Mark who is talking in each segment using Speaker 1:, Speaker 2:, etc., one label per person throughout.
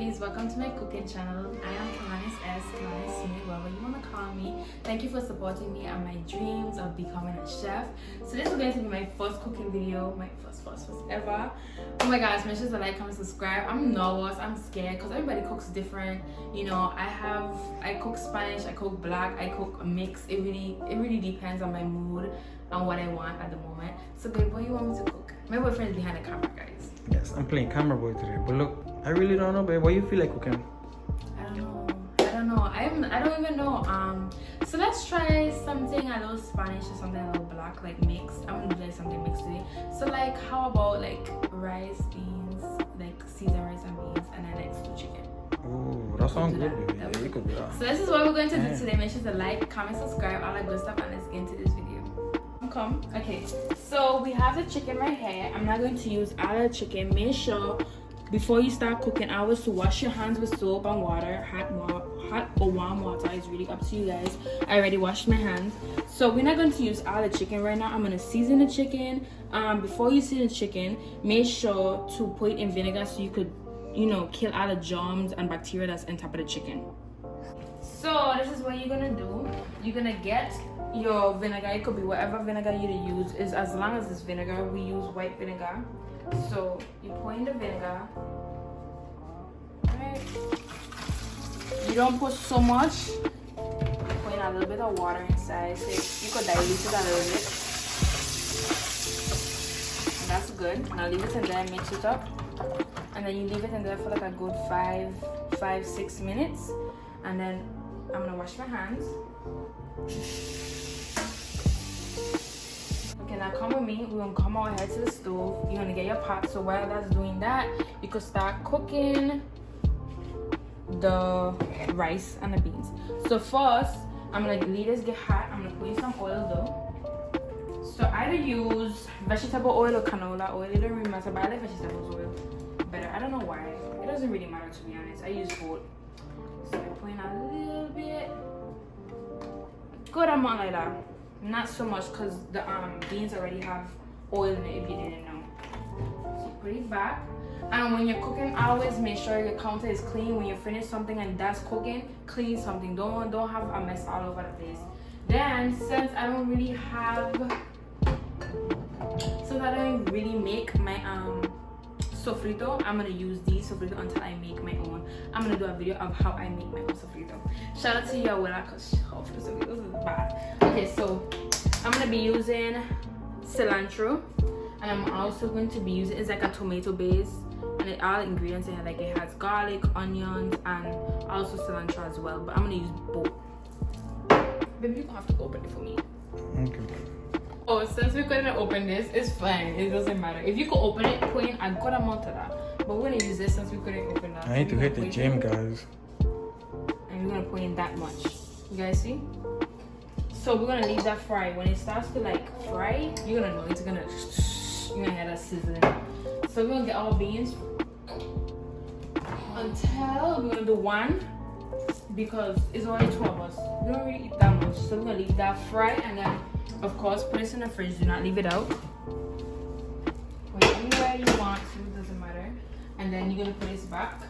Speaker 1: beauties, welcome to my cooking channel. I am Kalanis S, Kalanis Smith, whatever you want to call me. Thank you for supporting me and my dreams of becoming a chef. So this is going to be my first cooking video, my first ever. Oh my gosh, make sure to like, comment, subscribe. I'm nervous, I'm scared because everybody cooks different. You know, I cook Spanish, I cook black, I cook a mix. It really depends on my mood and what I want at the moment. So babe, what do you want me to cook? My boyfriend is behind the camera, guys.
Speaker 2: Yes, I'm playing camera boy today. But look, I really don't know, babe. What you feel like cooking?
Speaker 1: I don't know. I don't even know. So let's try something a little Spanish or something a little black, like mixed. I'm gonna do like something mixed today. So like, how about like rice, beans, like seasoned rice and beans, and then like stew chicken.
Speaker 2: Oh, that sounds good, baby. Yeah, you could do that.
Speaker 1: So this is what we're going to do today. Make sure to like, comment, subscribe, all that good stuff, and let's get into this video. Okay, so we have the chicken right here. I'm not going to use all the chicken. Make sure before you start cooking hours to wash your hands with soap and water. Hot or warm water is really up to you guys. I already washed my hands. So we're not going to use all the chicken right now. I'm going to season the chicken. Before you season the chicken, make sure to put it in vinegar so you could, you know, kill all the germs and bacteria that's on top of the chicken. So this is what you're gonna do. You're gonna get your vinegar. It could be whatever vinegar you use, is as long as it's vinegar. We use white vinegar. So you pour in the vinegar. Right. You don't put so much. Put in a little bit of water inside. So you could dilute it a little bit. And that's good. Now leave it in there, mix it up. And then you leave it in there for like a good 5-6 minutes. And then I'm gonna wash my hands. Okay, now come with me. We're gonna come out here to the stove. You're gonna get your pot. So while that's doing that, you could start cooking the rice and the beans. So first, I'm gonna leave this get hot. I'm gonna put in some oil though. So either use vegetable oil or canola oil. It don't really matter, but I like vegetable oil better. I don't know why. It doesn't really matter, to be honest. I use both. So I put in a little bit, good amount like that. Not so much because the beans already have oil in it if you didn't know. So put it back. And when you're cooking, always make sure your counter is clean. When you finish something and that's cooking, clean something. Don't have a mess all over the place. Then since I don't really make my sofrito, I'm gonna use these sofrito until I make my own. I'm gonna do a video of how I make my own sofrito. Shout out to your abuela because her sofritos is bad. Okay, so I'm gonna be using cilantro, and I'm also going to be using, it's like a tomato base, and all the ingredients in it, like it has garlic, onions, and also cilantro as well. But I'm gonna use both. Baby, you don't have to open it for me.
Speaker 2: Okay.
Speaker 1: Oh, since we couldn't open this, it's fine. It doesn't matter. If you could open it, put in a good amount of that. But we're gonna use this since we couldn't open that.
Speaker 2: I need to hit the gym, guys.
Speaker 1: And we're gonna put in that much. You guys see? So we're gonna leave that fry. When it starts to like fry, you're gonna know it's gonna. You're gonna hear that sizzling. So we're gonna get our beans until we're gonna do one because it's only 2 of us. We don't really eat that much, so we're gonna leave that fry and then. Of course, put this in the fridge. Do not leave it out. Put it anywhere you want to. It doesn't matter. And then you're gonna put this back.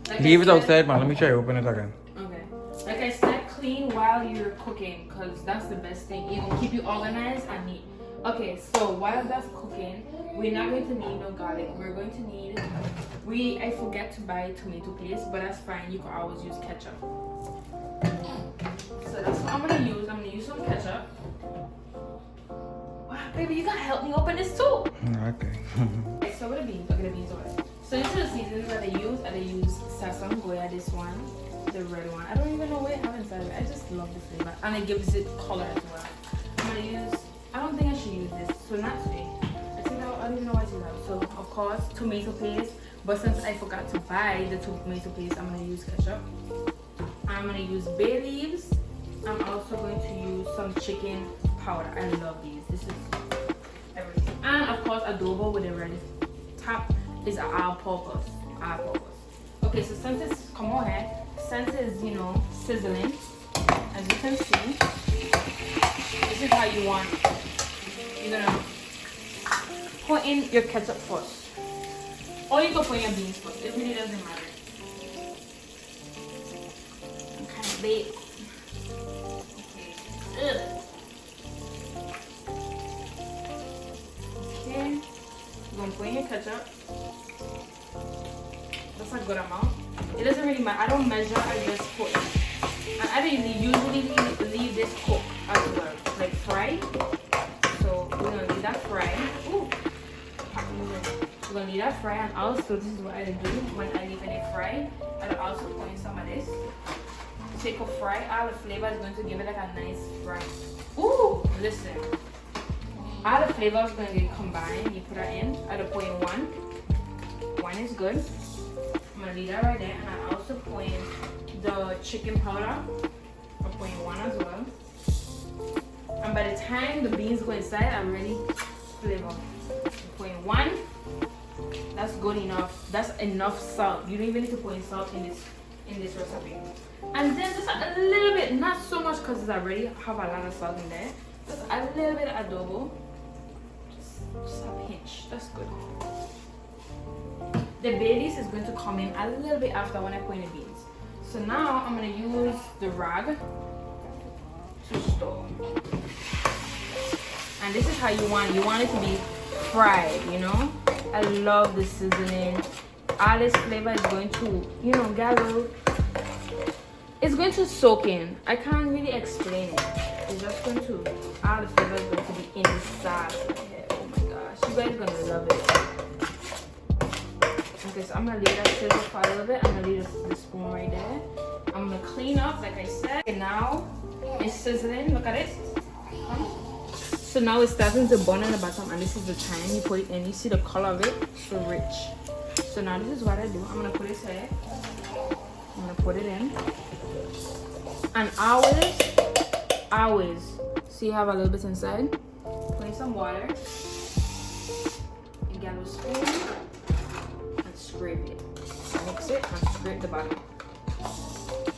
Speaker 1: Like
Speaker 2: Leave it outside, man. Let me try to open it again.
Speaker 1: Okay. Like I said, clean while you're cooking, cause that's the best thing. It will keep you organized and neat. Okay. So while that's cooking, we're not going to need no garlic. We're going to need. I forget to buy tomato paste, but that's fine. You can always use ketchup. So that's what I'm gonna use. I'm gonna use some ketchup. Wow, baby, you gotta help me open this too.
Speaker 2: Okay.
Speaker 1: Okay, so what the beans? Okay, the beans over. So these are the seasonings that I use. I use sesame goya, this one, the red one. I don't even know what I have inside of it. I just love the flavor, and it gives it color as well. I'm gonna use. I don't think I should use this. So not today. I don't even know what to use. So of course, tomato paste. But since I forgot to buy the tomato paste, I'm gonna use ketchup. I'm gonna use bay leaves. I'm also going to use some chicken powder. I love these. This is everything. And of course, adobo with a red top is all-purpose. Okay, so since it's come on here, since it's sizzling, as you can see, this is how you want. You're gonna put in your ketchup first. Or you can put your beans first. It really doesn't matter. babe. Okay. Ugh. Okay. You're gonna put in your ketchup. That's a good amount. It doesn't really matter. I don't measure. I just put in. And I usually leave this cook as well, like fry. So we're gonna leave that fry. Ooh. We're gonna leave that fry, and also this is what I do when I leave it fry. I'll also put in some of this. Take a fry. All the flavor is going to give it like a nice fry. Ooh, listen. All the flavors going to get combined. You put that in. I'll put in one. One is good. I'm gonna leave that right there, and I also put in the chicken powder. I'll put in one as well. And by the time the beans go inside, I'm ready flavor. Put in one. That's good enough. That's enough salt. You don't even need to put in salt in this recipe. And then just a little bit, not so much because it's already have a lot of salt in there. Just a little bit of adobo. Just a pinch. That's good. The bay leaves is going to come in a little bit after when I put in the beans. So now I'm going to use the rag to store. And this is how you want it. You want it to be fried, you know. I love the seasoning. All this flavor is going to, you know, gather. It's going to soak in. I can't really explain it. It's just going to, all the flavor is going to be inside. Oh my gosh, you guys are going to love it. Okay, so I'm going to leave that sizzle for a little bit. I'm going to leave the spoon right there. I'm going to clean up, like I said. And now it's sizzling. Look at it. So now it's starting to burn on the bottom, and this is the time you put it in. You see the color of it? So rich. So now this is what I do. I'm going to put it here. I'm going to put it in. And always, see you have a little bit inside? Put in some water. You get a spoon. And scrape it. Mix it and scrape the bottom.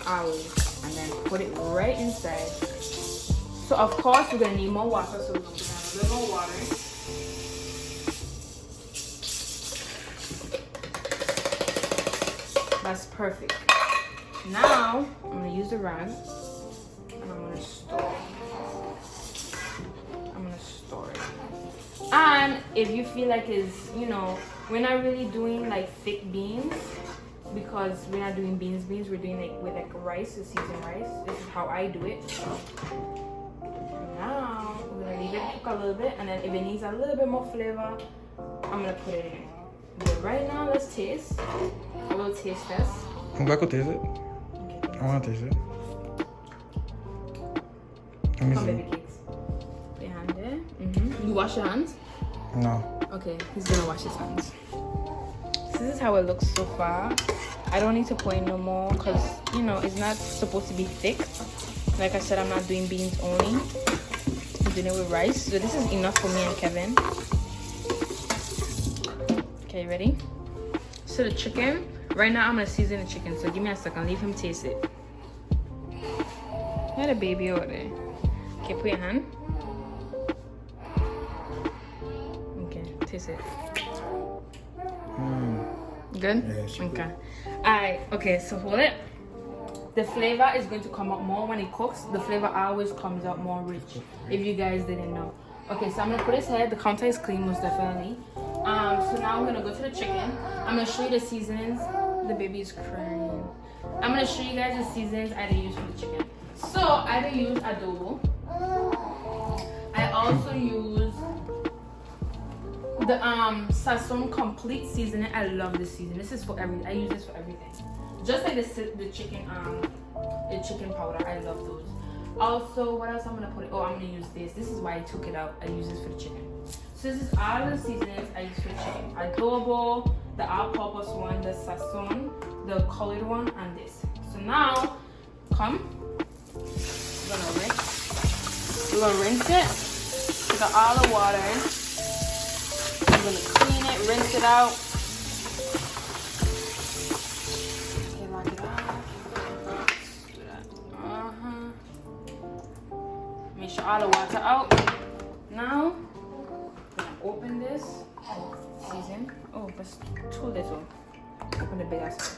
Speaker 1: Always. And then put it right inside. So of course we're gonna need more water, so we're gonna put down a little more water. That's perfect. Now I'm gonna use the rag and I'm gonna store it. And if you feel like it's, you know, we're not really doing like thick beans because we're not doing beans, we're doing like with like rice, the seasoned rice. This is how I do it. Now we're gonna leave it cook a little bit, and then if it needs a little bit more flavor, I'm gonna put it in. But right now, let's taste. I will taste this.
Speaker 2: I'm going to taste it. I want to taste it. Let me
Speaker 1: Come,
Speaker 2: see.
Speaker 1: baby cakes. Put your hand there. You wash your hands?
Speaker 2: No.
Speaker 1: Okay, he's gonna wash his hands. So this is how it looks so far. I don't need to put in no more because, you know, it's not supposed to be thick. Like I said, I'm not doing beans only. I'm doing it with rice. So this is enough for me and Kevin. Okay, ready? So the chicken, right now I'm gonna season the chicken. So give me a second, leave him taste it. Had a baby over there. Okay, put your hand. Okay, taste it. Good?
Speaker 2: Yeah,
Speaker 1: okay. Alright, okay, so hold it. The flavor is going to come out more when it cooks. The flavor always comes out more rich, if you guys didn't know. Okay, so I'm gonna put this here. The counter is clean, most definitely. So now I'm gonna go to the chicken. I'm gonna show you the seasonings. The baby is crying. I'm gonna show you guys the seasonings I use for the chicken. So I use adobo. I also use the Sazon complete seasoning. I love this seasoning. This is for everything. I use this for everything. Just like the chicken powder. I love those. Also, what else I'm gonna put? Oh, I'm gonna use this. This is why I took it out. I use this for the chicken. So this is all the seasonings I use for the chicken. Adobo, the all-purpose one, the Sazon, the colored one, and this. So now, come. We're gonna rinse it. Take out all the water. I'm gonna clean it, rinse it out. Okay, lock it off. Do that. Make sure all the water out. Now, I'm gonna open this. Season. Oh, but too little. Open the big ass.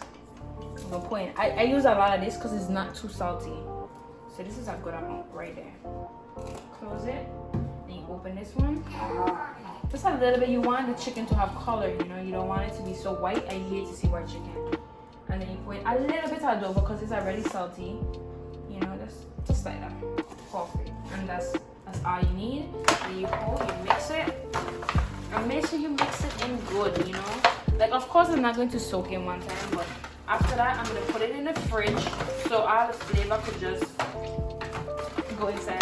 Speaker 1: we're putting. I use a lot of this because it's not too salty. So this is a good amount right there. Close it. Then you open this one. Just a little bit. You want the chicken to have color, you know. You don't want it to be so white. I hate to see white chicken. And then you put a little bit of adobo because it's already salty. You know, just like that. Perfect. And that's all you need. Then you pour, you mix it. And make sure you mix it in good, you know. Like, of course, I'm not going to soak in one time, but after that, I'm going to put it in the fridge so all the flavor could just go inside.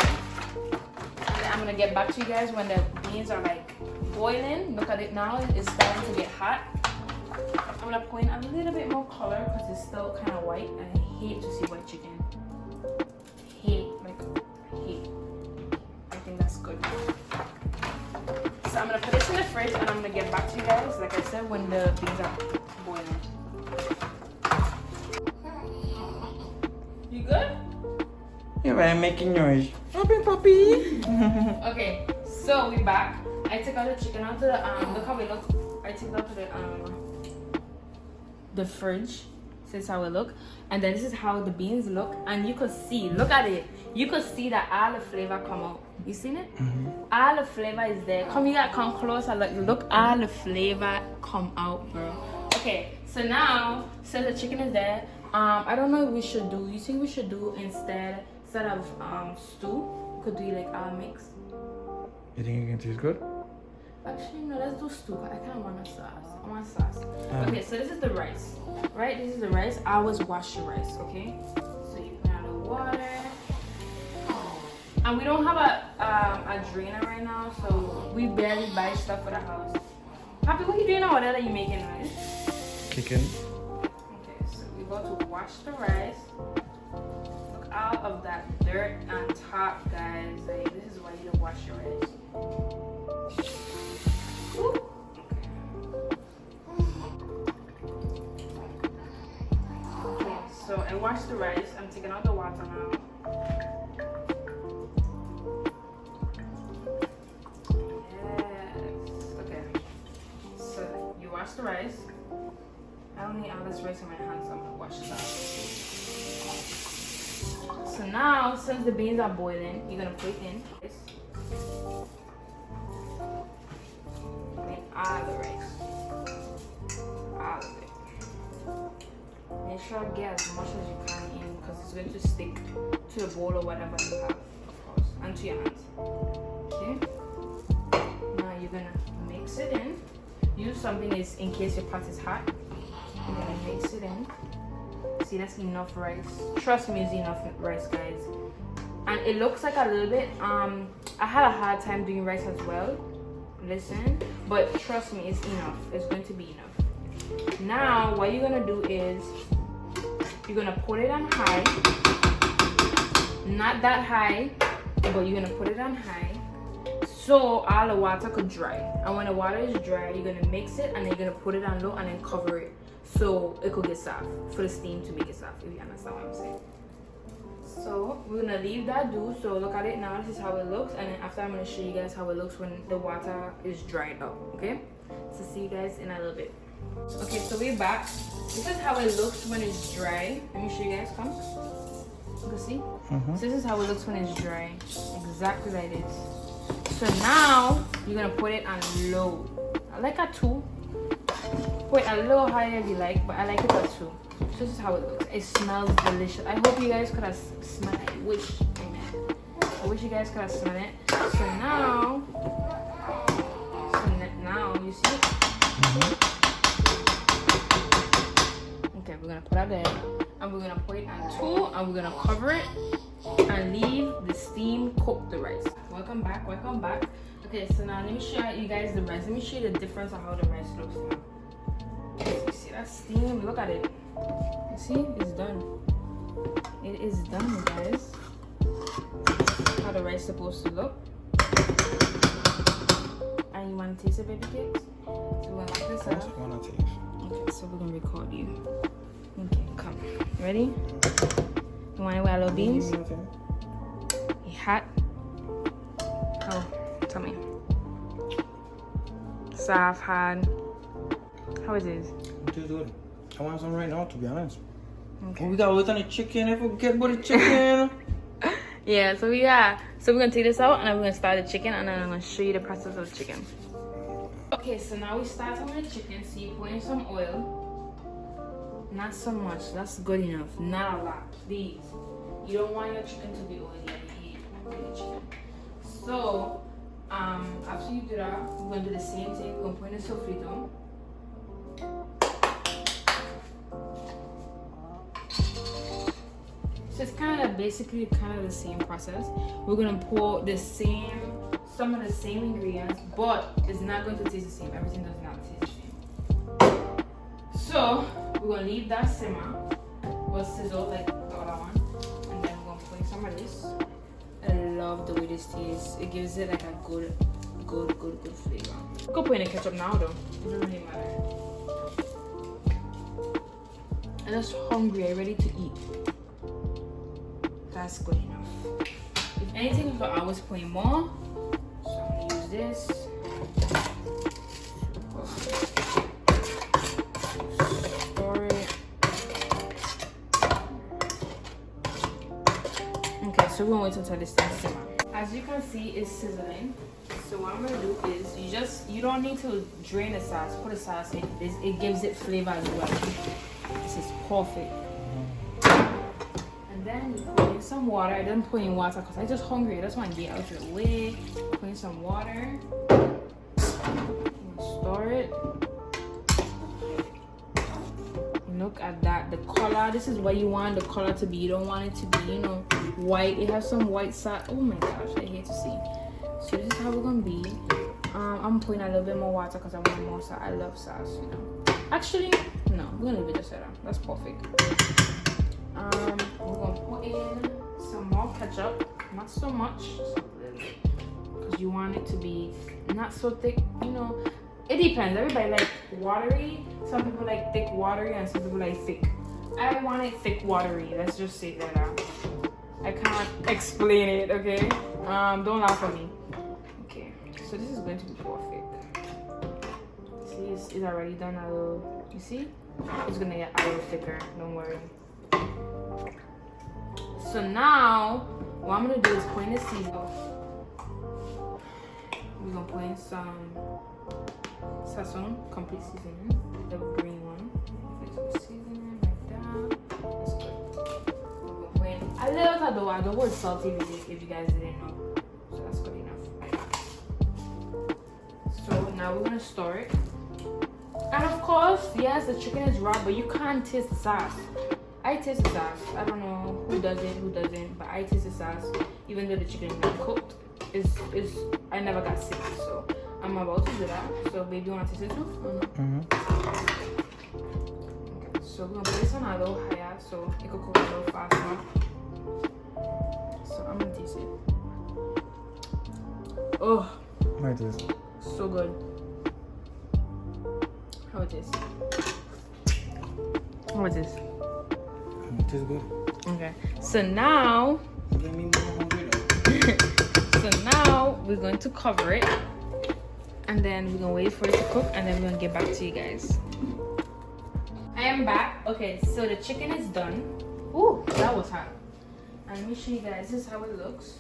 Speaker 1: And then I'm going to get back to you guys when the beans are like boiling. Look at it now. It's starting to get hot. I'm going to put in a little bit more color because it's still kind of white. And I hate to see white chicken. Hate. I think that's good. So I'm gonna put this in the fridge and I'm gonna get back to you guys, like I said, when the beans are boiling. You good?
Speaker 2: Yeah, but I'm making noise. Puppy.
Speaker 1: Okay, so we're back. I took out the chicken out to the look how it looks. I took it out to the fridge. This is how it look, and then this is how the beans look, and you could see. Look at it. You could see that all the flavor come out. You seen it? All the flavor is there. Come, you gotta come closer. Look, all the flavor come out, bro. Okay, so now since the chicken is there, I don't know what we should do. You think we should do instead of stew? We could do like all mix.
Speaker 2: You think it can taste good?
Speaker 1: Actually, no, let's do stew. I kind of want a sauce. I want sauce. Okay, so this is the rice, right? This is the rice. I always wash the rice, okay? So you put out the water. And we don't have a drainer right now, so we barely buy stuff for the house. Papi, what are you doing over there that you making noise?
Speaker 2: Chicken.
Speaker 1: Okay, so we go to wash the rice. Look out of that dirt on top, guys. Like, this is why you don't wash your rice. Okay, so I washed the rice. I'm taking out the water now. The rice. I don't need all this rice in my hands, so I'm gonna wash it out. So now, since the beans are boiling, you're gonna put in this. And all the rice. All of it. Make sure you get as much as you can in because it's going to stick to the bowl or whatever you have, of course, and to your hands. Okay? Now you're gonna mix it in. Use something is in case your pot is hot. You're gonna mix it in. See, that's enough rice. Trust me, it's enough rice, guys. And it looks like a little bit. I had a hard time doing rice as well. Listen, but trust me, it's enough. It's going to be enough. Now, what you're gonna do is you're gonna put it on high. Not that high, but you're gonna put it on high. So all the water could dry, and when the water is dry, you're gonna mix it and then you're gonna put it on low and then cover it so it could get soft, for the steam to make it soft, if you understand what I'm saying. So we're gonna leave that do. So look at it now. This is how it looks, and then after I'm gonna show you guys how it looks when the water is dried up. Okay, so see you guys in a little bit. Okay, so we're back. This is how it looks when it's dry. Let me show you guys. Come, you can see. So this is how it looks when it's dry, exactly like this. So now you're gonna put it on low. I like a 2. Put it a little higher if you like, but I like it at 2. So this is how it looks. It smells delicious. I hope you guys could have smelled it. I wish you guys could have smelled it. So now you see it? Okay, we're gonna put that there, and we're gonna put it on 2, and we're gonna cover it and leave the steam cook the rice. Welcome back. Okay, so now let me show you guys the rice. Let me show you the difference of how the rice looks now. You see that steam? Look at it. You see? It's done. It is done, guys. How the rice is supposed to look. And you want to taste it, baby cakes? So we're gonna lock this up. Okay, so we're gonna record you. Okay, come. Ready? You want to wear little beans? You hot? Oh, tell me. Soft, hard. How is it?
Speaker 2: Too good. I want some right now, to be honest.
Speaker 1: Okay.
Speaker 2: Oh, we got wait on the chicken. I forget about the chicken.
Speaker 1: Yeah, so we're gonna take this out and then we're gonna start the chicken and then I'm gonna show you the process of the chicken. Okay, so now we start with the chicken. So you put in some oil. Not so much, that's good enough. Not a lot, please. You don't want your chicken to be oily. I hate oily chicken. So after you do that, we're gonna do the same thing. We're gonna put in the sofrito. So it's basically the same process. We're gonna pour some of the same ingredients, but it's not going to taste the same. Everything does not taste the same. So we're gonna leave that simmer or sizzle like the other one, and then we're gonna put in some of this. I love the way this tastes. It gives it like a good flavor. We can put in the ketchup now though. It doesn't really matter. I'm just hungry. I'm ready to eat. That's good enough. If anything, I was putting more. So I'm gonna use this. Store it. Okay, so we're gonna wait until this thing simmer. As you can see, it's sizzling. So what I'm gonna do is you don't need to drain the sauce. Put the sauce in. It gives it flavor as well. This is perfect. And then you put in some water. I didn't put in water because I'm just hungry. I just want to get out of the way. Put in some water. Store it. Look at that. The color. This is what you want the color to be. You don't want it to be, white. It has some white sauce. Oh my gosh, I hate to see. So this is how we're gonna be. I'm putting a little bit more water because I want more sauce. I love sauce, Actually, no, we're gonna leave it just like that. That's perfect. We're gonna put in some more ketchup, not so much, just a little bit, because you want it to be not so thick. It depends. Everybody like watery. Some people like thick, watery, and some people like thick. I want it thick, watery. Let's just say that. I can't explain it. Okay. Don't laugh at me. Okay. So this is going to be perfect. See, it's already done a little. You see? It's gonna get a little thicker. Don't worry. So now, what I'm gonna do is put in the seasoning. We're gonna put in some sazon, complete seasoning, the green one. Put some seasoning like that. That's good. We're gonna put in a little adobo. Adobo is salty if you guys didn't know. So that's good enough. So now we're gonna store it. And of course, yes, the chicken is raw, but you can't taste the sauce. I taste the sauce. I don't know who doesn't, but I taste the sauce. Even though the chicken is not cooked, I never got sick, so I'm about to do that. So, baby, you want to taste it too? Okay, so we're gonna put this on a little higher, so it could cook a little faster. So I'm gonna taste it. Oh,
Speaker 2: How it is?
Speaker 1: so good. How it is? How it is?
Speaker 2: It is good.
Speaker 1: Okay. So now,
Speaker 2: Let me move hungry though.
Speaker 1: so now we're going to cover it, and then we're gonna wait for it to cook, and then we're gonna get back to you guys. I am back. Okay, so the chicken is done. Ooh, that was hot. And let me show you guys. This is how it looks.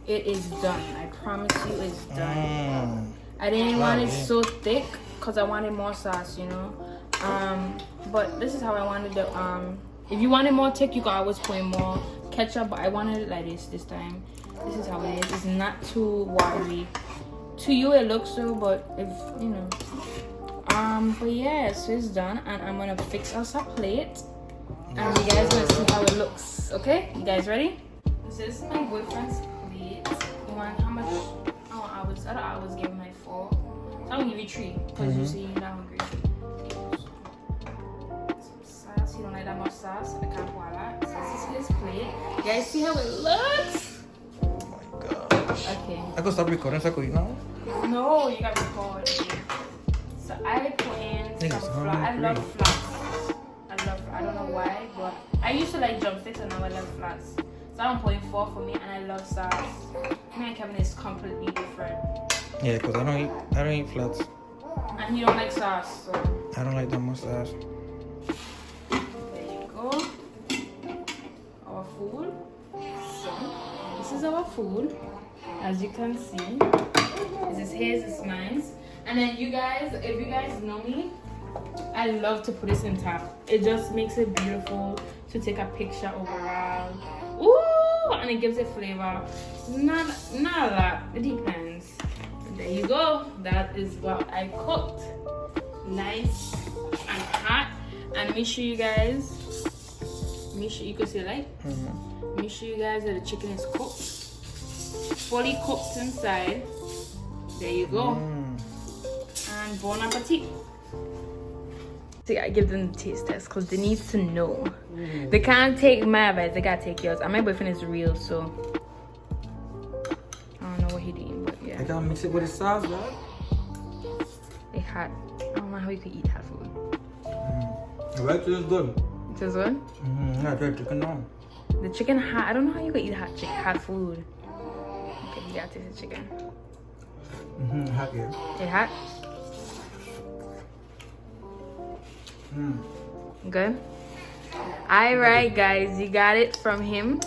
Speaker 1: It is done. I promise you, it's done. I didn't want it so thick because I wanted more sauce, But this is how I wanted it. If you want it more thick, you can always put in more ketchup. But I wanted it like this time. This is how it is. It's not too watery. To you, it looks so, but if But yeah, so it's done, and I'm gonna fix us a plate, and you guys gonna see how it looks. Okay, you guys ready? So this is my boyfriend's plate. You want how much? I was giving like 4. So I'm gonna give you 3 because you see you're not hungry. Some sauce. You don't like that much sauce. I can't pour that. So this is his plate. You guys see how it looks?
Speaker 2: Oh my gosh.
Speaker 1: Okay.
Speaker 2: I can stop recording so I can eat now?
Speaker 1: No, you got record. So I put in some flour. I love flats. I don't know why, but I used to like drumsticks and now I love flats. So I'm putting 4 for me, and I love sauce. Me and Kevin is completely different.
Speaker 2: Yeah, because I don't eat flats.
Speaker 1: And he don't like sauce, so
Speaker 2: I don't like that much sauce.
Speaker 1: there you go. food, as you can see. This is his, this is mine. And then you guys, if you guys know me, I love to put this in top. It just makes it beautiful to take a picture overall. Ooh, and it gives it flavor. Not a lot. It depends. There you go. That is what I cooked. Nice and hot. And make sure you guys, make sure you can see the light. Make sure you guys that the chicken is cooked, fully cooked inside. There you go. And bon appetit. So I give them the taste test because they need to know. They can't take my advice, they gotta take yours. And my boyfriend is real, so I don't know what he doing, but yeah.
Speaker 2: I gotta mix it with the sauce, right?
Speaker 1: It's hot. I don't know how you could eat hot food.
Speaker 2: Right, so it's good.
Speaker 1: It is what?
Speaker 2: Yeah, the chicken on.
Speaker 1: The chicken hot. I don't know how you could eat hot food. Okay, you gotta taste the chicken.
Speaker 2: Hot, yeah.
Speaker 1: It hot? Good. Alright guys, you got it from him.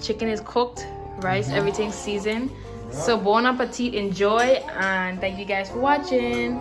Speaker 1: Chicken is cooked, rice, everything seasoned. So bon appetit, enjoy, and thank you guys for watching.